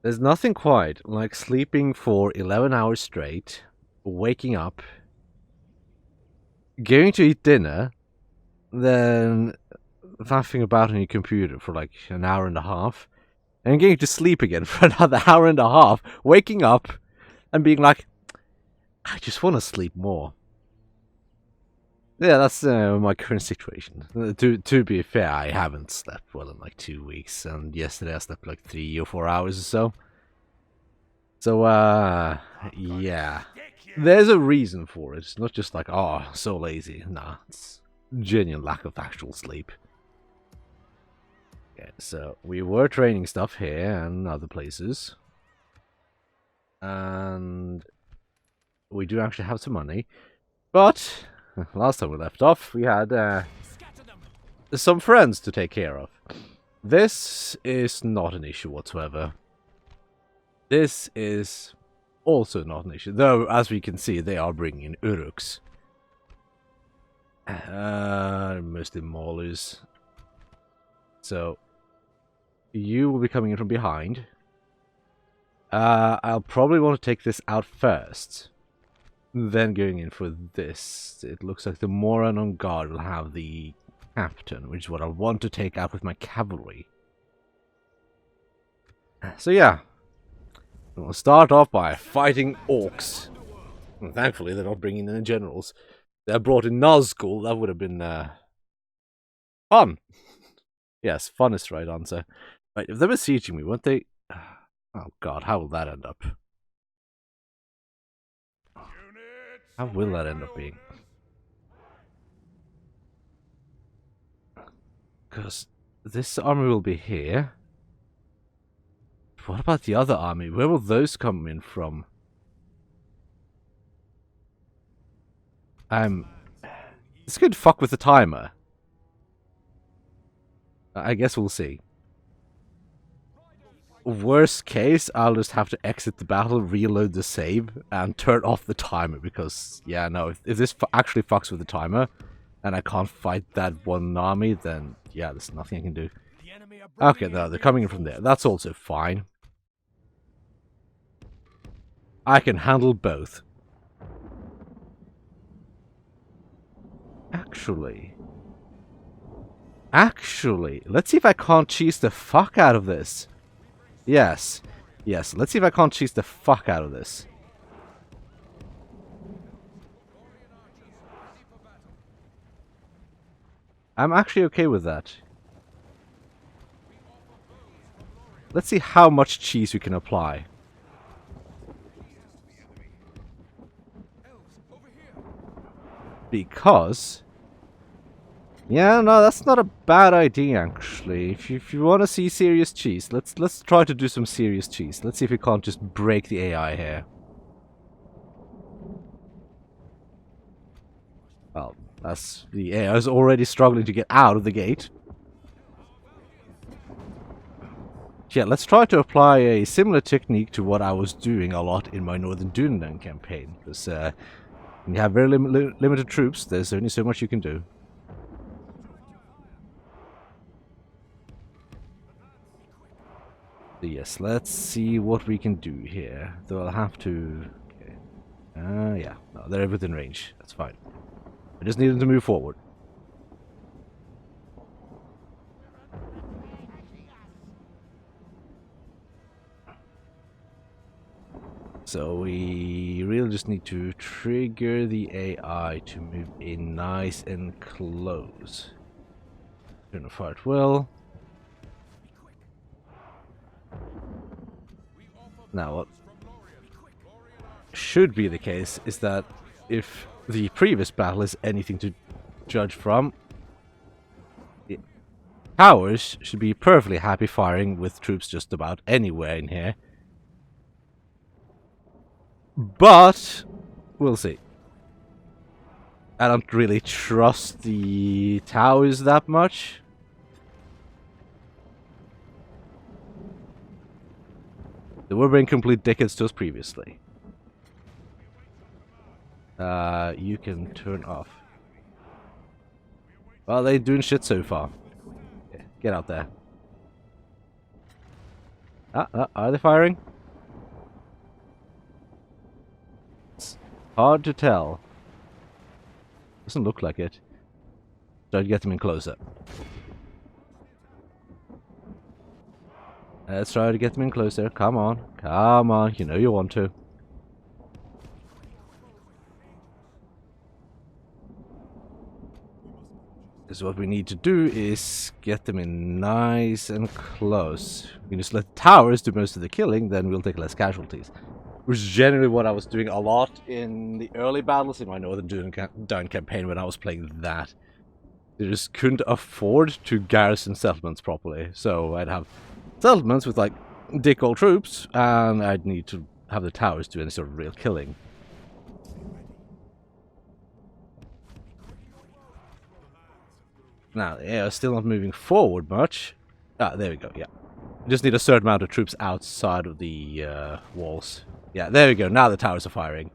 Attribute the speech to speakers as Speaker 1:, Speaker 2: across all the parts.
Speaker 1: There's nothing quite like sleeping for 11 hours straight, waking up, going to eat dinner, then faffing about on your computer for like an hour and a half, and going to sleep again for another hour and a half, waking up and being like, I just want to sleep more. Yeah, that's my current situation. To be fair, I haven't slept well in like 2 weeks, and yesterday I slept like 3 or 4 hours or so. So, yeah. There's a reason for it. It's not just like, oh, so lazy. Nah, it's genuine lack of actual sleep. Okay, so we were training stuff here and other places. And we do actually have some money. But last time we left off, we had some friends to take care of. This is not an issue whatsoever. This is also not an issue, though, as we can see, they are bringing in Uruks. Mostly Maulers. So, you will be coming in from behind. I'll probably want to take this out first. Then going in for this. It looks like the Moran on guard will have the captain, which is what I want to take out with my cavalry. So yeah. We'll start off by fighting orcs. And thankfully, they're not bringing in the generals. They brought in Nazgul. That would have been fun. Yes, fun is the right answer. Right, if they were sieging me, wouldn't they? Oh god, how will that end up? How will that end up being? Because this army will be here. What about the other army? Where will those come in from? This could fuck with the timer. I guess we'll see. Worst case, I'll just have to exit the battle, reload the save, and turn off the timer because, yeah, no, if this actually fucks with the timer, and I can't fight that one army, then, yeah, there's nothing I can do. Okay, no, they're coming in from there. That's also fine. I can handle both. Actually, let's see if I can't cheese the fuck out of this. Yes, let's see if I can't cheese the fuck out of this. I'm actually okay with that. Let's see how much cheese we can apply. Because... yeah, no, that's not a bad idea, actually. If you want to see serious cheese, let's try to do some serious cheese. Let's see if we can't just break the AI here. Well, that's the AI is already struggling to get out of the gate. Yeah, let's try to apply a similar technique to what I was doing a lot in my Northern Duneland campaign. Because when you have very limited troops, there's only so much you can do. So yes, let's see what we can do here. Though I'll have to... okay. Yeah, no, they're within range. That's fine. I just need them to move forward. So we really just need to trigger the AI to move in nice and close. Gonna fire it well. Now what should be the case is that if the previous battle is anything to judge from, the towers should be perfectly happy firing with troops just about anywhere in here. But we'll see. I don't really trust the towers that much. They were being complete dickheads to us previously. You can turn off. Well, they're doing shit so far. Yeah, get out there. Are they firing? It's hard to tell. Doesn't look like it. Try to get them in closer. Let's try to get them in closer. Come on. Come on. You know you want to. Because what we need to do is get them in nice and close. We can just let the towers do most of the killing, then we'll take less casualties. Which is generally what I was doing a lot in the early battles in my Northern Down campaign when I was playing that. They just couldn't afford to garrison settlements properly. So I'd have settlements with like dick old troops, and I'd need to have the towers do any sort of real killing. Now, yeah, still not moving forward much. Ah, there we go, yeah. Just need a certain amount of troops outside of the walls. Yeah, there we go, now the towers are firing.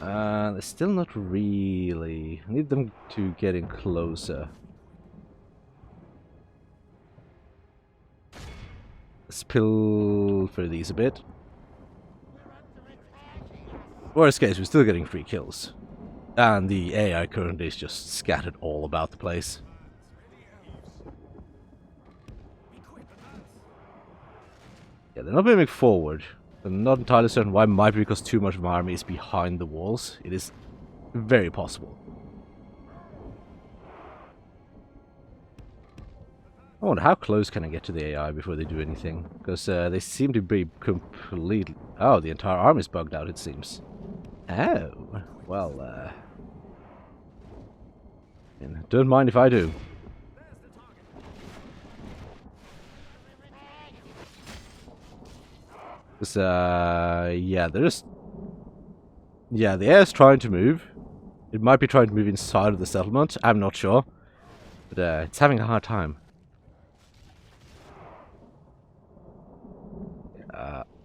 Speaker 1: They're still not really... I need them to get in closer. Let's pill for these a bit. Worst case, we're still getting free kills. And the AI currently is just scattered all about the place. Yeah, they're not moving forward. I'm not entirely certain why. Might be because too much of my army is behind the walls. It is very possible. I wonder how close can I get to the AI before they do anything? Because they seem to be completely... Oh, the entire army is bugged out, it seems. Oh, well, don't mind if I do. Because, yeah, they're just... Yeah, the air's trying to move. It might be trying to move inside of the settlement, I'm not sure. But, it's having a hard time.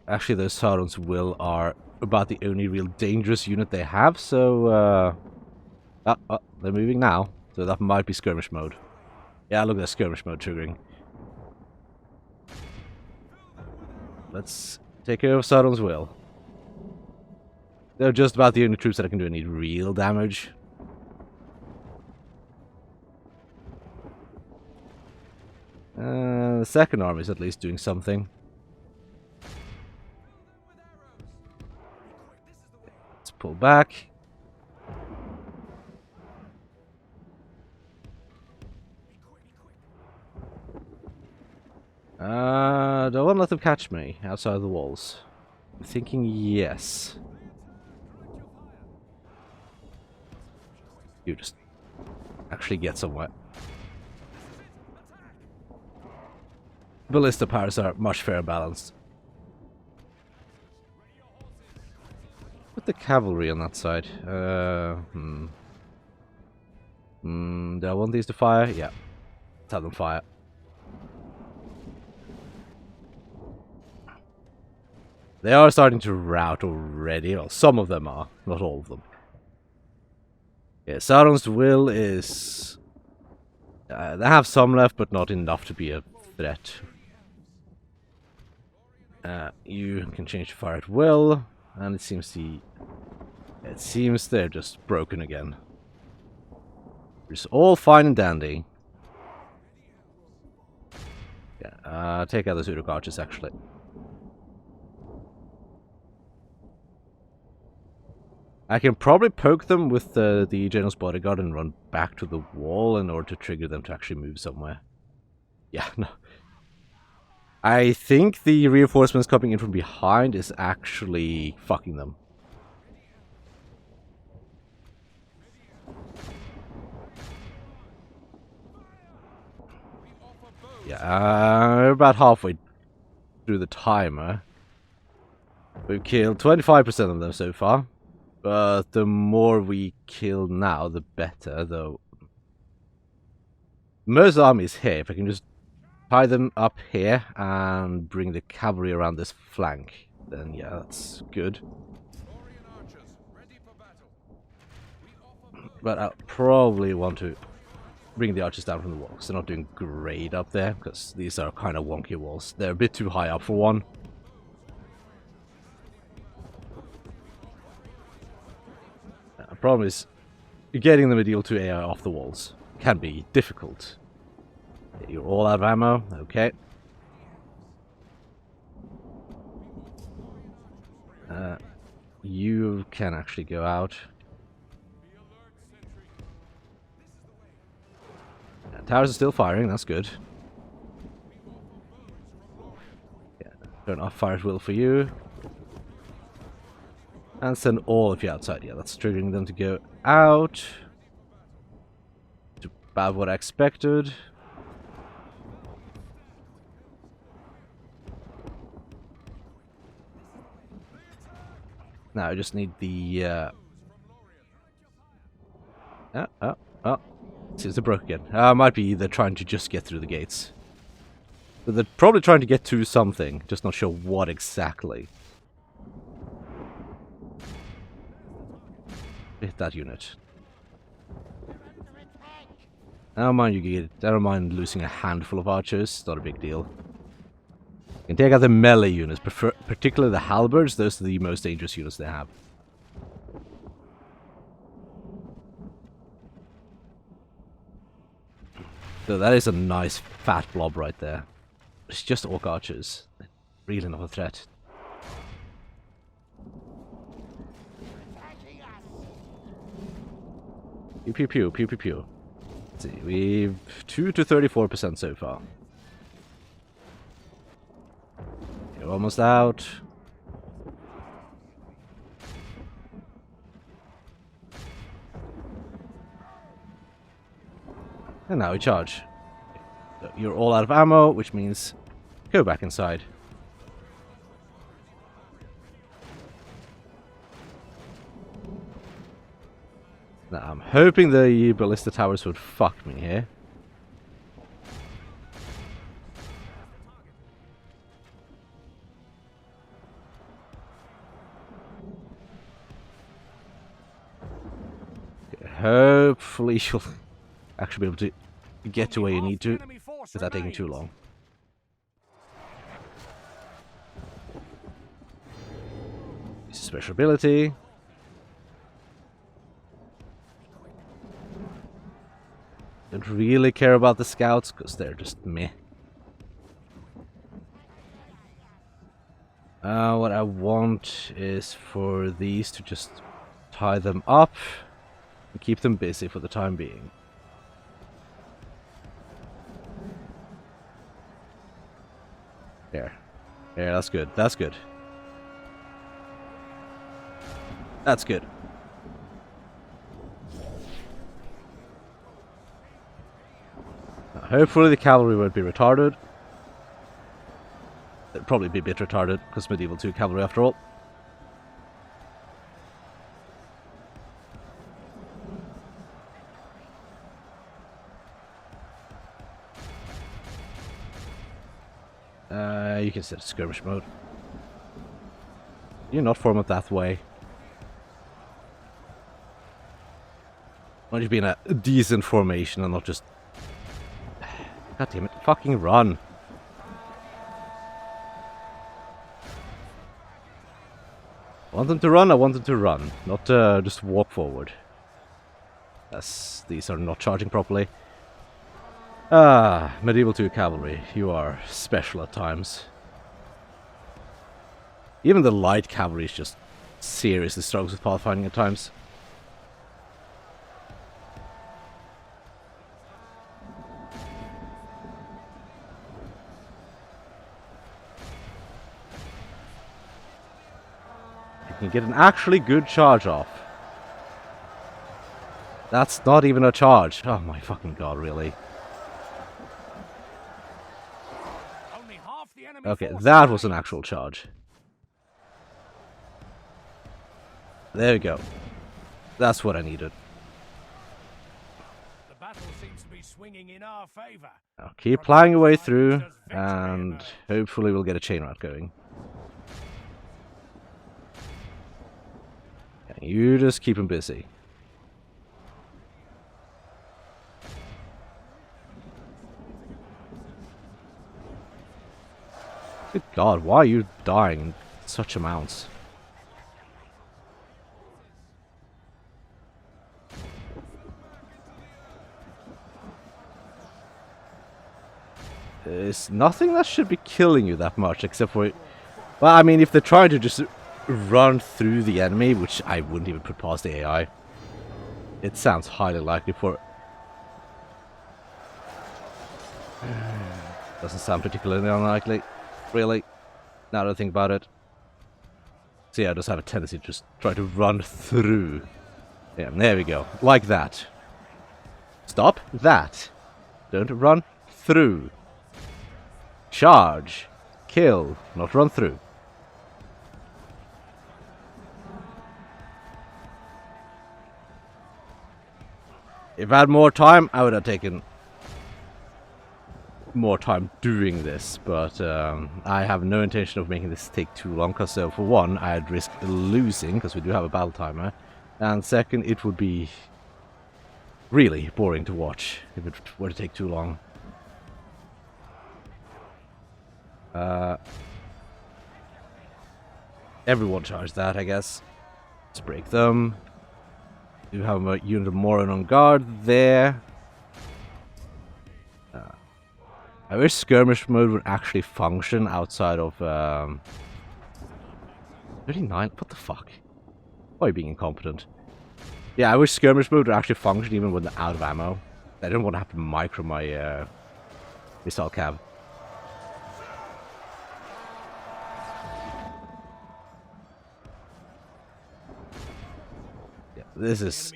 Speaker 1: Actually, those Sauron's Will are about the only real dangerous unit they have, so, they're moving now. So that might be skirmish mode. Yeah, look at that skirmish mode triggering. Let's take care of Sauron's Will. They're just about the only troops that can do any real damage. The second army is at least doing something. Let's pull back. Don't want to let them catch me outside of the walls. I'm thinking yes. You just actually get somewhere. Ballista powers are much fairer balanced. Put the cavalry on that side. Do I want these to fire? Yeah. Let's have them fire. They are starting to rout already. Well, some of them are, not all of them. Yeah, Sauron's Will is... they have some left, but not enough to be a threat. You can change to fire at will, and it seems they're just broken again. It's all fine and dandy. Yeah, take out the Uruk archers actually. I can probably poke them with the General's Bodyguard and run back to the wall in order to trigger them to actually move somewhere. Yeah, no. I think the reinforcements coming in from behind is actually fucking them. Yeah, we're about halfway through the timer. We've killed 25% of them so far. But the more we kill now, the better, though. Most army is here. If I can just tie them up here and bring the cavalry around this flank, then yeah, that's good. But I probably want to bring the archers down from the wall, because they're not doing great up there, because these are kind of wonky walls. They're a bit too high up for one. The problem is, getting the medieval 2 AI off the walls can be difficult. You're all out of ammo, okay. You can actually go out. Towers are still firing, that's good. Yeah, turn off fire at will for you. And send all of you outside. Yeah, that's triggering them to go out. About what I expected. Now I just need the Seems to broke again. Might be they're trying to just get through the gates. But they're probably trying to get to something, just not sure what exactly. Hit that unit. I don't mind I don't mind losing a handful of archers, it's not a big deal. You can take out the melee units, particularly the halberds, those are the most dangerous units they have. So that is a nice fat blob right there. It's just orc archers. Really not a threat. Pew pew pew pew pew pew. Let's see, we've 2 to 34% so far. You're almost out. And now we charge. So you're all out of ammo, which means go back inside. Now I'm hoping the ballista towers would fuck me here. Okay, hopefully you'll actually be able to get to where you need to without taking too long. This is special ability. Don't really care about the scouts because they're just meh. What I want is for these to just tie them up and keep them busy for the time being. There. There, that's good. That's good. That's good. Now, hopefully the cavalry won't be retarded. They'll probably be a bit retarded, because medieval 2 cavalry after all. You can set skirmish mode. You're not form it that way. Why don't you be in a decent formation and not just... God damn it, fucking run. I want them to run, I want them to run. Not just walk forward. As these are not charging properly. Ah, medieval 2 cavalry, you are special at times. Even the light cavalry is just seriously struggles with pathfinding at times. You can get an actually good charge off. That's not even a charge. Oh my fucking god, really. Okay, that was an actual charge. There we go. That's what I needed.
Speaker 2: The battle seems to be swinging in our favor.
Speaker 1: Now keep plowing your way through, and hopefully we'll get a chain route going. You just keep them busy. Good God, why are you dying in such amounts? There's nothing that should be killing you that much, except for... Well, I mean, if they're trying to just run through the enemy, which I wouldn't even put past the AI. It sounds highly likely for... Doesn't sound particularly unlikely, really, now that I think about it. So yeah, I just have a tendency to just try to run through. Yeah, there we go, like that. Stop that. Don't run through. Charge. Kill, not run through. If I had more time, I would have taken more time doing this, but I have no intention of making this take too long, because for one, I'd risk losing, because we do have a battle timer, and second, it would be really boring to watch if it were to take too long. Everyone charge that, I guess. Let's break them. Do have a unit of Moron on guard there. I wish skirmish mode would actually function outside of 39. What the fuck? Why are you being incompetent? Yeah, I wish skirmish mode would actually function even when they're out of ammo. I don't want to have to micro my missile cab. Yeah, this is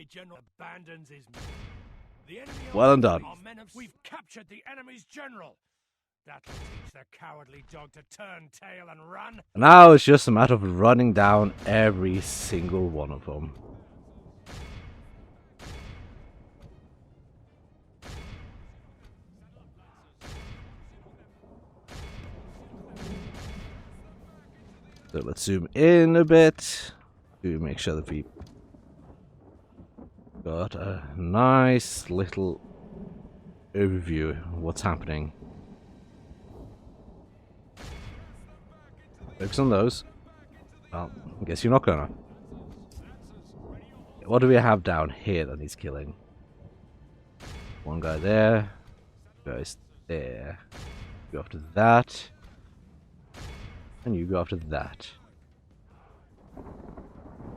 Speaker 1: well done.
Speaker 2: We've captured the enemy's general. That'll teach the cowardly dog to turn tail and run.
Speaker 1: Now it's just a matter of running down every single one of them. So let's zoom in a bit to make sure that we got a nice little overview of what's happening. Focus on those. Well, I guess you're not gonna. What do we have down here that needs killing? One guy there. Guys there. Go after that. And you go after that.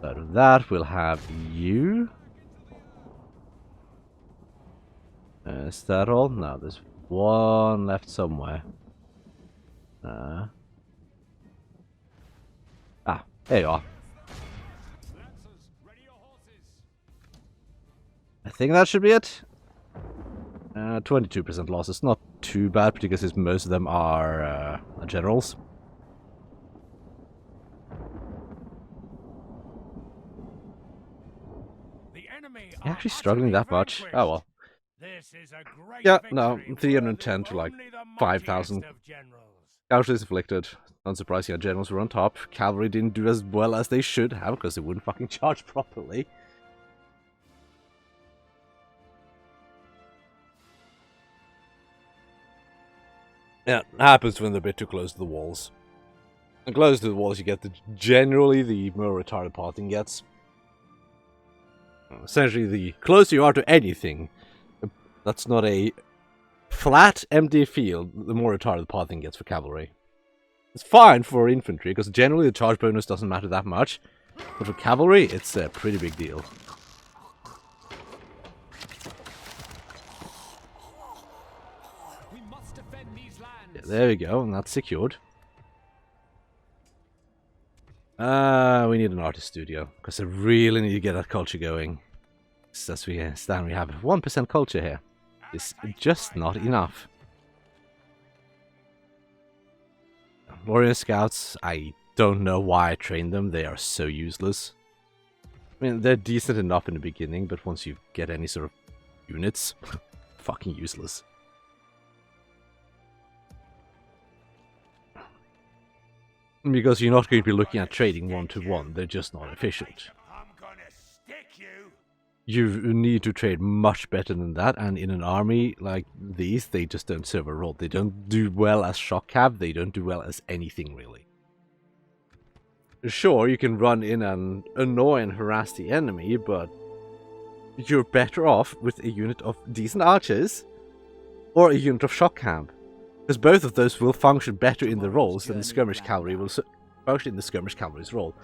Speaker 1: Out of that, we'll have you. Is that all? No, there's one left somewhere. There you are. I think that should be it. 22% loss. It's not too bad, particularly since most of them are generals. You're actually struggling that much? Oh well. Yeah, no, 310 to like 5,000. Casualties inflicted. Unsurprising, our generals were on top. Cavalry didn't do as well as they should have, because they wouldn't fucking charge properly. Yeah, it happens when they're a bit too close to the walls. And close to the walls, you get generally the more retarded parting gets. Essentially, the closer you are to anything that's not a flat, empty field, the more retarded the parting gets for cavalry. It's fine for infantry, because generally the charge bonus doesn't matter that much. But for cavalry, it's a pretty big deal. Yeah, there we go, and that's secured. We need an artist studio, because I really need to get that culture going. As we stand, we have 1% culture here. It's just not enough. Warrior Scouts, I don't know why I trained them. They are so useless. I mean, they're decent enough in the beginning, but once you get any sort of units, fucking useless. Because you're not going to be looking at trading one-to-one. They're just not efficient.
Speaker 2: I'm gonna stick you.
Speaker 1: you need to trade much better than that, and in an army like these, they just don't serve a role. They don't do well as shock cab, they don't do well as anything, really. Sure, you can run in and annoy and harass the enemy, but you're better off with a unit of decent archers or a unit of shock cab. Because both of those will function better in the roles than the skirmish cavalry will function in the skirmish cavalry's role.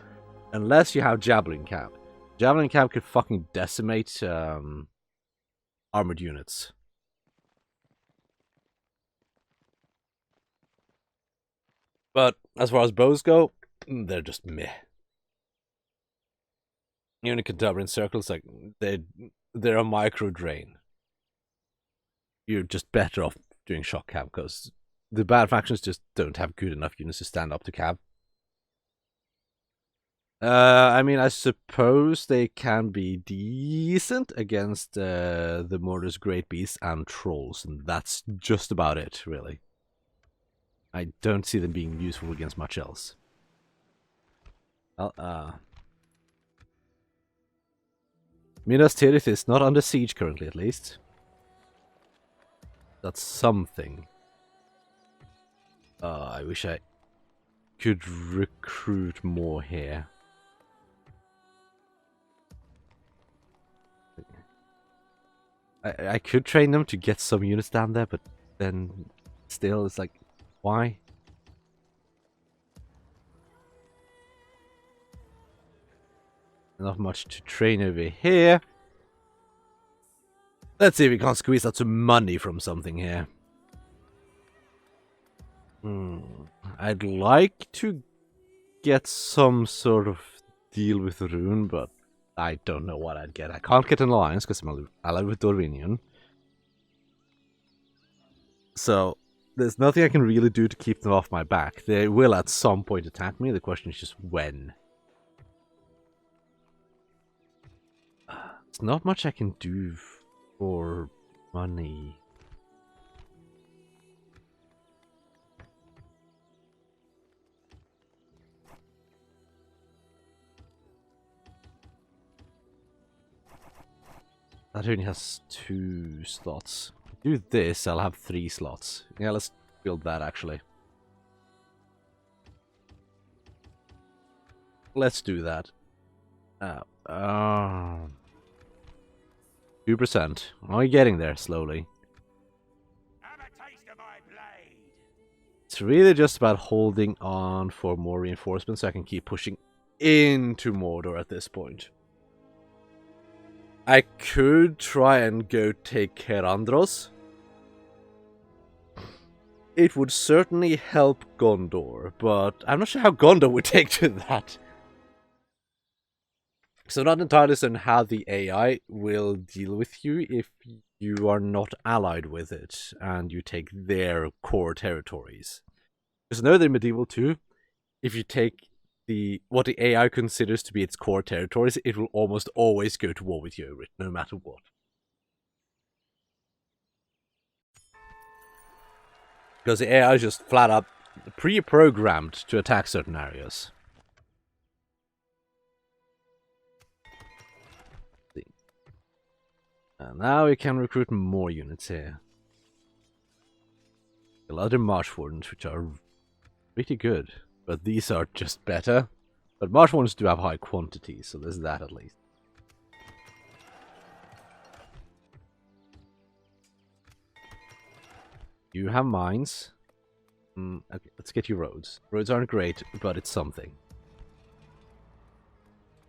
Speaker 1: Unless you have javelin cab. Javelin cab could fucking decimate armored units. But as far as bows go, they're just meh. Unit Cadabran circles, like, they're a micro drain. You're just better off doing shock cab because the bad factions just don't have good enough units to stand up to cab. I mean, I suppose they can be decent against the Mordor's Great Beasts and Trolls, and that's just about it, really. I don't see them being useful against much else. Well, Minas Tirith is not under siege currently, at least. That's something. I wish I could recruit more here. I could train them to get some units down there, but then still, it's like, why? Not much to train over here. Let's see if we can't squeeze out some money from something here. I'd like to get some sort of deal with Rune, but I don't know what I'd get. I can't get an alliance because I'm allied with Dorvinian. So there's nothing I can really do to keep them off my back. They will at some point attack me. The question is just when. There's not much I can do for money. That only has 2 slots. Do this, I'll have 3 slots. Yeah, let's build that actually. Let's do that. 2%. Are you getting there slowly?
Speaker 2: Have a taste of my blade.
Speaker 1: It's really just about holding on for more reinforcements so I can keep pushing into Mordor at this point. I could try and go take Kerandros. It would certainly help Gondor, but I'm not sure how Gondor would take to that. So I'm not entirely certain how the AI will deal with you if you are not allied with it and you take their core territories. Because I know they're medieval too. If you take what the AI considers to be its core territories, it will almost always go to war with you over it, no matter what. Because the AI is just flat up pre-programmed to attack certain areas. And now we can recruit more units here. Galadhrim Marsh Wardens, which are pretty good. But these are just better. But Marsh Wardens do have high quantities, so there's that at least. You have mines. Okay, let's get you roads. Roads aren't great, but it's something.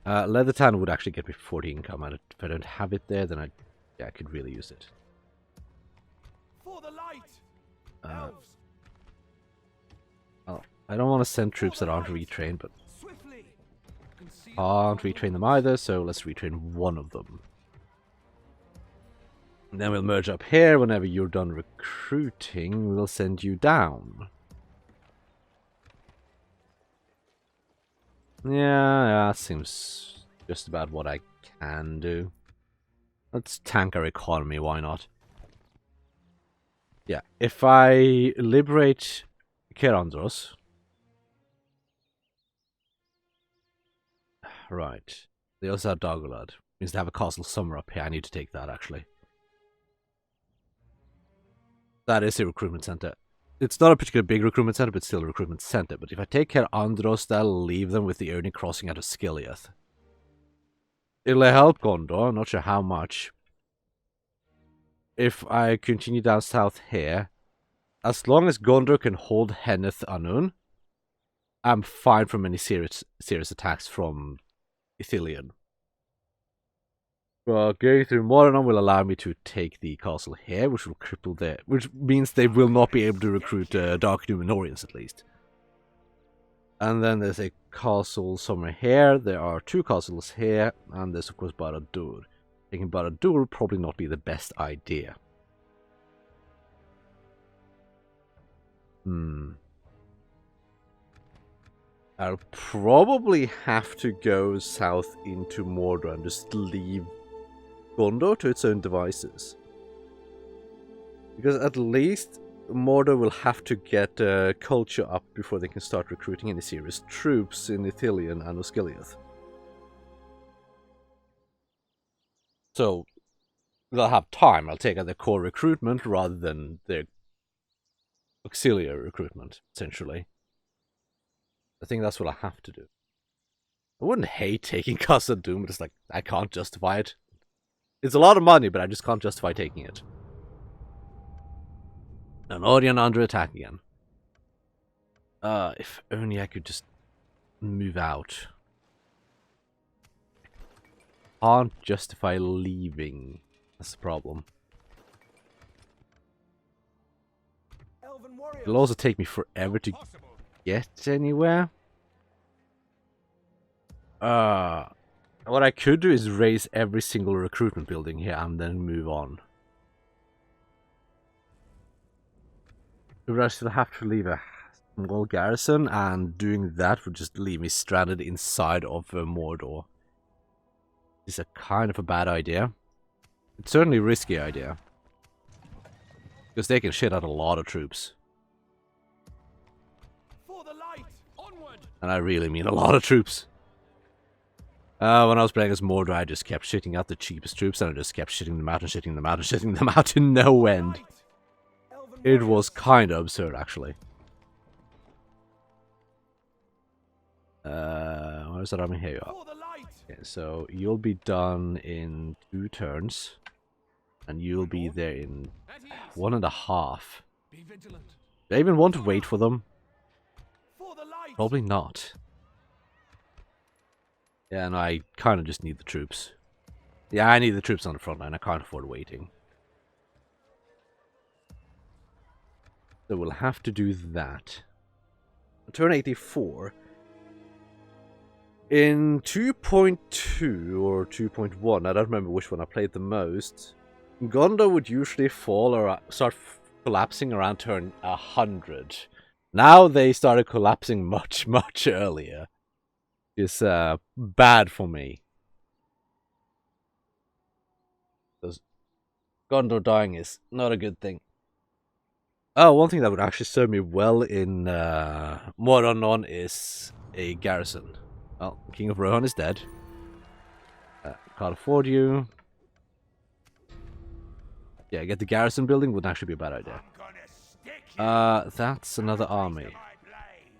Speaker 1: Leathertown would actually get me 40 income. If I don't have it there, then I could really use it.
Speaker 2: For the light. Elves.
Speaker 1: Well, I don't want to send troops that aren't retrained, but can't retrain them either, so let's retrain one of them. And then we'll merge up here. Whenever you're done recruiting, we'll send you down. Yeah, seems just about what I can do. Let's tank our economy, why not? Yeah, if I liberate Kerandros... Right. They also have Dagolad. Means they have a castle somewhere up here. I need to take that, actually. That is a recruitment center. It's not a particularly big recruitment center, but still a recruitment center. But if I take care of Andros, that'll leave them with the only crossing out of Skiliath. It'll help Gondor, I'm not sure how much. If I continue down south here, as long as Gondor can hold Henneth Anun, I'm fine from any serious attacks from Ithilien. Well, going through Mordor will allow me to take the castle here, which will cripple their... which means they will not be able to recruit Dark Numenorians, at least. And then there's a castle somewhere here. There are 2 castles here, and there's, of course, Barad-dûr. Taking Barad-dûr would probably not be the best idea. I'll probably have to go south into Mordor and just leave Gondor to its own devices. Because at least Mordor will have to get culture up before they can start recruiting any serious troops in Ithilien and Osgiliath. So they'll have time. I'll take out their core recruitment rather than their auxiliary recruitment, essentially. I think that's what I have to do. I wouldn't hate taking Khazad-dûm, but it's like, I can't justify it. It's a lot of money, but I just can't justify taking it. And Orion under attack again. If only I could just move out. Can't justify leaving. That's the problem. It'll also take me forever to get anywhere. What I could do is raise every single recruitment building here and then move on. But I still have to leave a small garrison, and doing that would just leave me stranded inside of Mordor. It's a kind of a bad idea. It's certainly a risky idea. Because they can shit out a lot of troops.
Speaker 2: For the light. Onward.
Speaker 1: And I really mean a lot of troops. When I was playing as Mordor, I just kept shitting out the cheapest troops, and I just kept shitting them out and shitting them out and shitting them out to no end. It was kind of absurd, actually. Where's that army? Here you are. Okay, so you'll be done in 2 turns. And you'll be there in 1.5. Do I even want to wait for them? Probably not. Yeah, no, I kind of just need the troops. Yeah, I need the troops on the front line. I can't afford waiting. So we'll have to do that. Turn 84. In 2.2 or 2.1, I don't remember which one I played the most, Gondor would usually fall or start collapsing around turn 100. Now they started collapsing much, much earlier. It's bad for me. Because Gondor dying is not a good thing. Oh, one thing that would actually serve me well in Mordor is a garrison. Well, King of Rohan is dead. Can't afford you. Yeah, get the garrison building wouldn't actually be a bad idea. That's another army.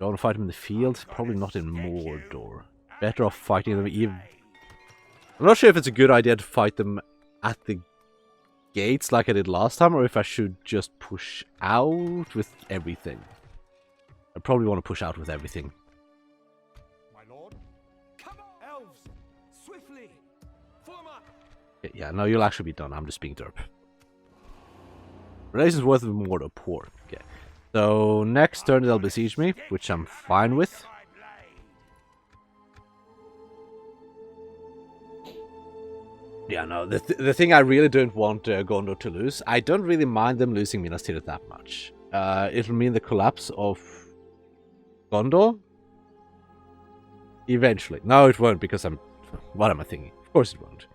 Speaker 1: Do I want to fight them in the field? Probably not in Mordor. Better off fighting them even... I'm not sure if it's a good idea to fight them at the gates like I did last time, or if I should just push out with everything. I probably want to push out with everything.
Speaker 2: My lord, come on, elves, swiftly, form up.
Speaker 1: Yeah, no, you'll actually be done. I'm just being derp. Relations worth of Mordor poor. Okay. So next turn they'll besiege me, which I'm fine with. Yeah, no, the thing I really don't want Gondor to lose, I don't really mind them losing Minas Tirith that much. It'll mean the collapse of Gondor? Eventually. No, it won't, because I'm... What am I thinking? Of course it won't.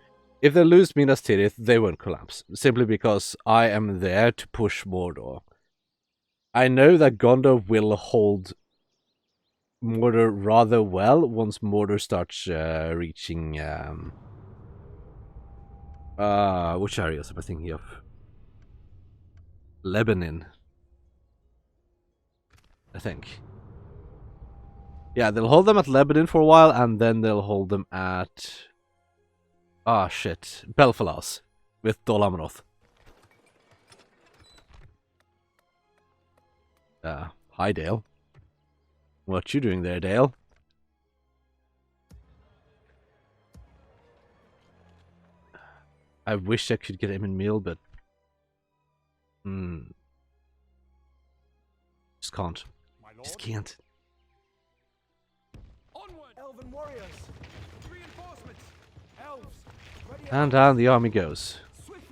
Speaker 1: If they lose Minas Tirith, they won't collapse. Simply because I am there to push Mordor. I know that Gondor will hold Mordor rather well once Mordor starts reaching Which areas am I thinking of? Lebanon, I think. Yeah, they'll hold them at Lebanon for a while, and then they'll hold them at... Ah, shit. Belfalas with Dol Hi, Dale. What you doing there, Dale? I wish I could get him in meal, but... Just can't. Just can't.
Speaker 2: Onward! Elven warriors! Reinforcements! Elves!
Speaker 1: And down the army goes.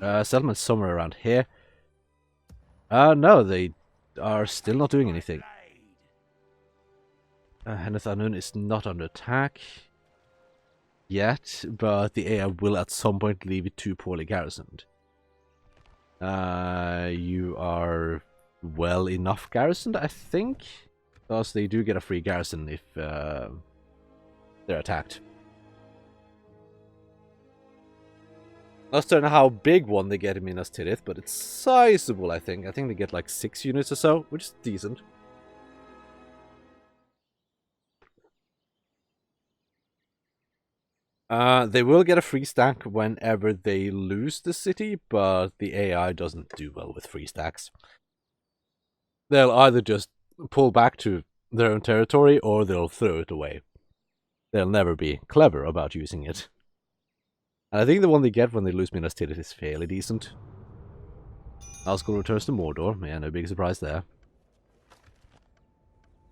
Speaker 1: Settlement somewhere around here. No, they are still not doing anything. Henethanun is not under attack yet, but the AI will at some point leave it too poorly garrisoned. You are well enough garrisoned, I think, because they do get a free garrison if they're attacked. Not certain how big one they get in Minas Tirith, but it's sizable, I think. I think they get like 6 units or so, which is decent. They will get a free stack whenever they lose the city, but the AI doesn't do well with free stacks. They'll either just pull back to their own territory, or they'll throw it away. They'll never be clever about using it. And I think the one they get when they lose Minas Tirith is fairly decent. Nazgul returns to Mordor. Yeah, no big surprise there.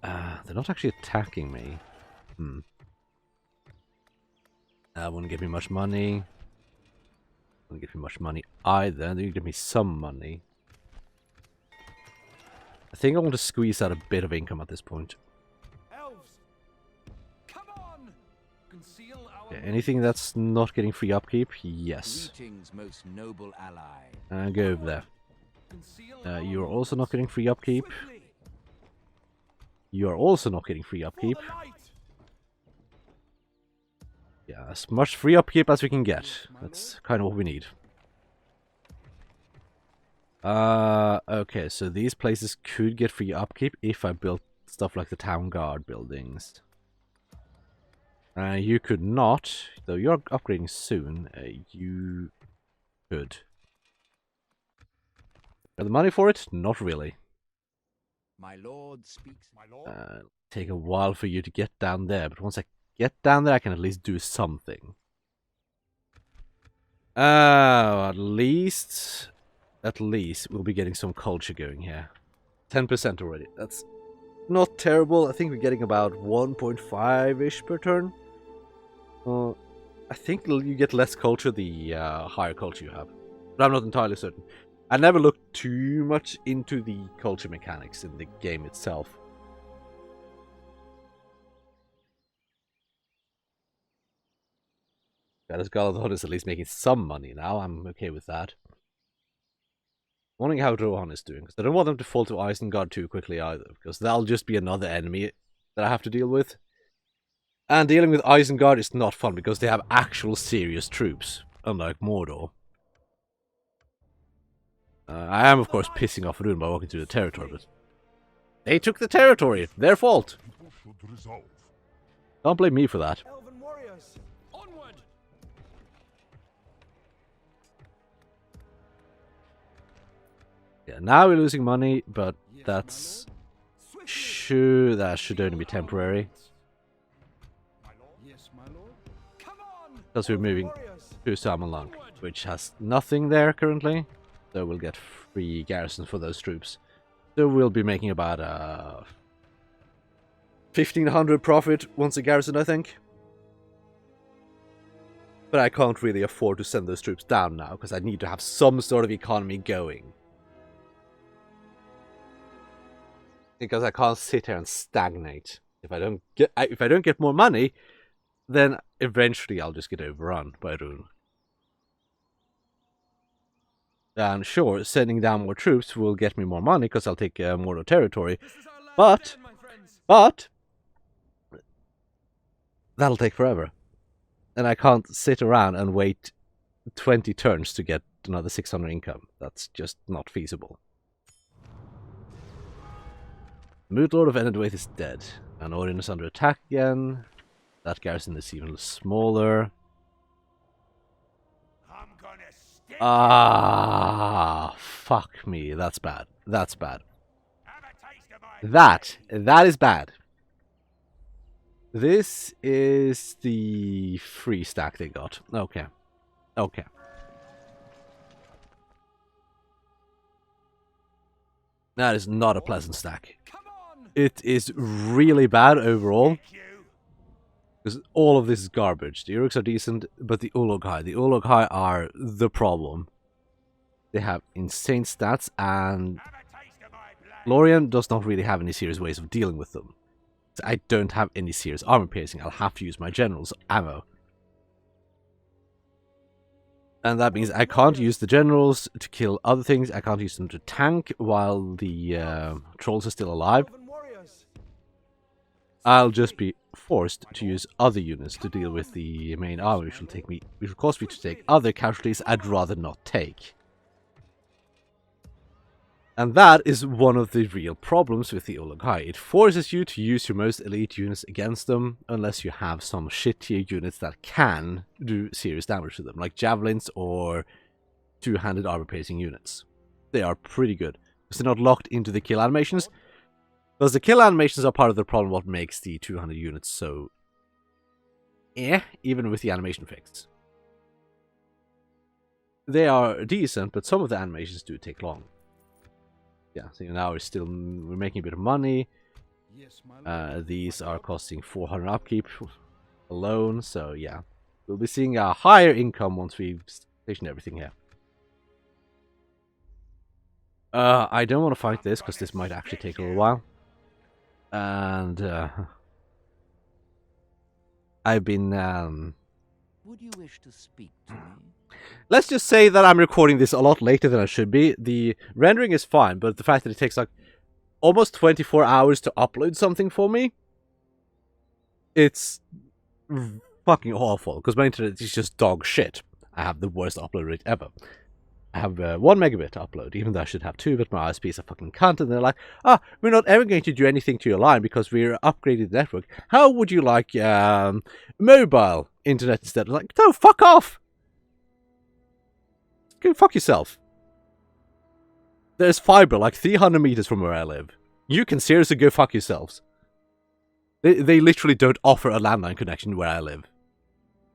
Speaker 1: They're not actually attacking me. That wouldn't give me much money. Wouldn't give me much money either. They give me some money. I think I want to squeeze out a bit of income at this point.
Speaker 2: Elves! Come on! Conceal our
Speaker 1: Anything that's not getting free upkeep? Yes.
Speaker 3: Greetings, most noble ally.
Speaker 1: Go over there. You're also not getting free upkeep. You're also not getting free upkeep. Yeah, as much free upkeep as we can get. That's kind of what we need. Okay, so these places could get free upkeep if I built stuff like the town guard buildings. You could not, though you're upgrading soon, you could. Got the money for it? Not really.
Speaker 3: My lord speaks. My lord.
Speaker 1: Take a while for you to get down there, but once I get down there, I can at least do something. At least we'll be getting some culture going here. 10% already. That's not terrible. I think we're getting about 1.5-ish per turn. I think you get less culture the higher culture you have. But I'm not entirely certain. I never looked too much into the culture mechanics in the game itself. Galadhrim is at least making some money now. I'm okay with that. Wondering how Rohan is doing, because I don't want them to fall to Isengard too quickly either, because that'll just be another enemy that I have to deal with. And dealing with Isengard is not fun, because they have actual serious troops, unlike Mordor. I am, of course, pissing off Rune by walking through the territory, but they took the territory! Their fault! Don't blame me for that.
Speaker 2: Elven warriors! Onward!
Speaker 1: Yeah, now we're losing money, but that should only be temporary. Because we're moving to Samanlang, which has nothing there currently. So we'll get free garrison for those troops. So we'll be making about 1,500 profit once a garrison, I think. But I can't really afford to send those troops down now, because I need to have some sort of economy going. Because I can't sit here and stagnate. If I don't get more money, then eventually I'll just get overrun by Rune. And sure, sending down more troops will get me more money because I'll take Mordor territory. But that'll take forever. And I can't sit around and wait 20 turns to get another 600 income. That's just not feasible. Mood Lord of Enedwaith is dead. And Odin is under attack again. That garrison is even smaller.
Speaker 2: I'm gonna stick
Speaker 1: Ah, fuck me. That's bad. That's bad.
Speaker 2: have a taste of my
Speaker 1: That is bad. This is the free stack they got. Okay. Okay. That is not a pleasant stack.
Speaker 3: Come on!
Speaker 1: It is really bad overall.
Speaker 2: you.
Speaker 1: Because all of this is garbage. The Uruks are decent, but the Ologhai are the problem. They have insane stats, and
Speaker 2: Have a taste of my blood.
Speaker 1: Lorien does not really have any serious ways of dealing with them. I don't have any serious armor piercing. I'll have to use my general's ammo. And that means I can't use the generals to kill other things. I can't use them to tank while the trolls are still alive. I'll just be forced to use other units to deal with the main army, which will cause me to take other casualties I'd rather not take. And that is one of the real problems with the Ologhai. It forces you to use your most elite units against them, unless you have some shit tier units that can do serious damage to them, like javelins or two-handed armor piercing units. They are pretty good, because they're not locked into the kill animations. Because the kill animations are part of the problem, what makes the 200 units so even with the animation fixed. They are decent, but some of the animations do take long. Yeah, so now we're making a bit of money.
Speaker 3: Yes, my lord.
Speaker 1: These are costing 400 upkeep alone, so yeah. We'll be seeing a higher income once we've stationed everything here. I don't want to fight this, because this might actually take a little while. And I've been
Speaker 3: Would you wish to speak to me?
Speaker 1: let's just say that I'm recording this a lot later than I should be. The rendering is fine, but the fact that it takes like almost 24 hours to upload something for me, it's fucking awful, because my internet is just dog shit. I have the worst upload rate ever. I have 1 megabit to upload, even though I should have 2, but my ISP is a fucking cunt, and they're like, we're not ever going to do anything to your line because we're upgrading the network. How would you like mobile internet instead? Like, no, fuck off! Go fuck yourself. There's fiber like 300 meters from where I live. You can seriously go fuck yourselves. They literally don't offer a landline connection where I live.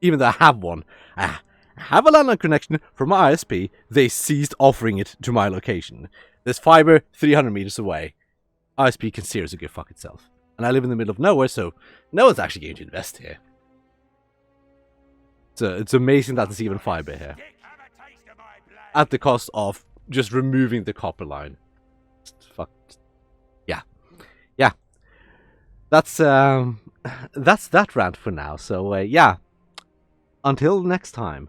Speaker 1: Even though I have one. I have a landline connection from my ISP, they ceased offering it to my location. There's fiber 300 meters away. ISP can seriously go fuck itself. And I live in the middle of nowhere, so no one's actually going to invest here. So it's amazing that there's even fiber here.
Speaker 2: Have a taste of my blood.
Speaker 1: At the cost of just removing the copper line. Fuck. Yeah. Yeah. That's that rant for now. So, yeah. Until next time.